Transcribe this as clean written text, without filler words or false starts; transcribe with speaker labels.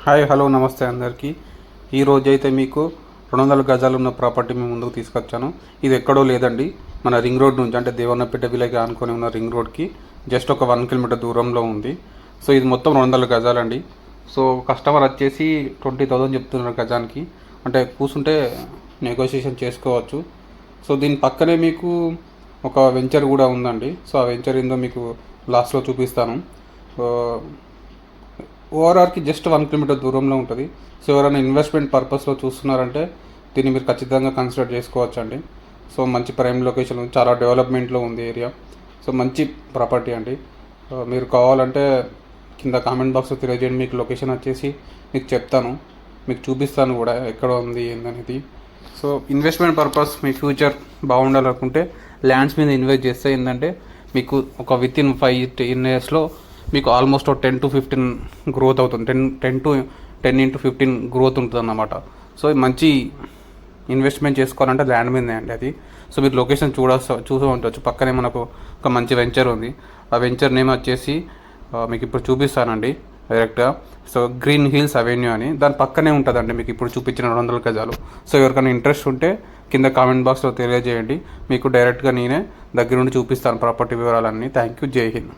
Speaker 1: Hi hello నమస్తే అందరికీ. ఈరోజు అయితే మీకు 200 గజాలు ఉన్న ప్రాపర్టీ మీ ముందుకు తీసుకొచ్చాను. ఇది ఎక్కడో లేదండి, మన రింగ్ రోడ్ నుంచి అంటే దేవన్నపేట విలేజ్ ఆనుకొని ఉన్న రింగ్ రోడ్కి జస్ట్ ఒక 1 కిలోమీటర్ దూరంలో ఉంది. సో ఇది మొత్తం 200 గజాలండి. సో కస్టమర్ వచ్చేసి 20,000 చెప్తున్నారు గజానికి. అంటే కూర్చుంటే నెగోషియేషన్ చేసుకోవచ్చు. సో దీని పక్కనే మీకు ఒక వెంచర్ కూడా ఉందండి. సో ఆ వెంచర్ ఏందో మీకు లాస్ట్లో చూపిస్తాను. సో ఓఆర్ఆర్కి జస్ట్ 1 కిలోమీటర్ దూరంలో ఉంటుంది. సో ఎవరైనా ఇన్వెస్ట్మెంట్ పర్పస్లో చూస్తున్నారంటే దీన్ని మీరు ఖచ్చితంగా కన్సిడర్ చేసుకోవచ్చు అండి. సో మంచి ప్రైమ్ లొకేషన్ ఉంది, చాలా డెవలప్మెంట్లో ఉంది ఏరియా. సో మంచి ప్రాపర్టీ అండి. మీరు కావాలంటే కింద కామెంట్ బాక్స్లో తెలియజేయండి. మీకు లొకేషన్ వచ్చేసి మీకు చెప్తాను, మీకు చూపిస్తాను కూడా ఎక్కడ ఉంది ఏందనేది. సో ఇన్వెస్ట్మెంట్ పర్పస్ మీ ఫ్యూచర్ బాగుండాలనుకుంటే ల్యాండ్స్ మీద ఇన్వెస్ట్ చేస్తే ఏంటంటే మీకు ఒక వితిన్ 5-10 ఇయర్స్లో మీకు ఆల్మోస్ట్ 10 to 15 గ్రోత్ అవుతుంది. 10 into 15 గ్రోత్ ఉంటుంది అన్నమాట. సో మంచి ఇన్వెస్ట్మెంట్ చేసుకోవాలంటే ల్యాండ్ మీదే అండి అది. సో మీరు లొకేషన్ చూస్తూ ఉండవచ్చు. పక్కనే మనకు ఒక మంచి వెంచర్ ఉంది. ఆ వెంచర్ నేమ్ వచ్చేసి మీకు ఇప్పుడు చూపిస్తానండి డైరెక్ట్గా. సో గ్రీన్ హిల్స్ అవెన్యూ అని దాని పక్కనే ఉంటుందండి మీకు ఇప్పుడు చూపించిన 200 గజాలు. సో ఎవరికైనా ఇంట్రెస్ట్ ఉంటే కింద కామెంట్ బాక్స్లో తెలియజేయండి. మీకు డైరెక్ట్గా నేనే దగ్గర నుండి చూపిస్తాను ప్రాపర్టీ వివరాలన్నీ. Thank you. జై హింద్.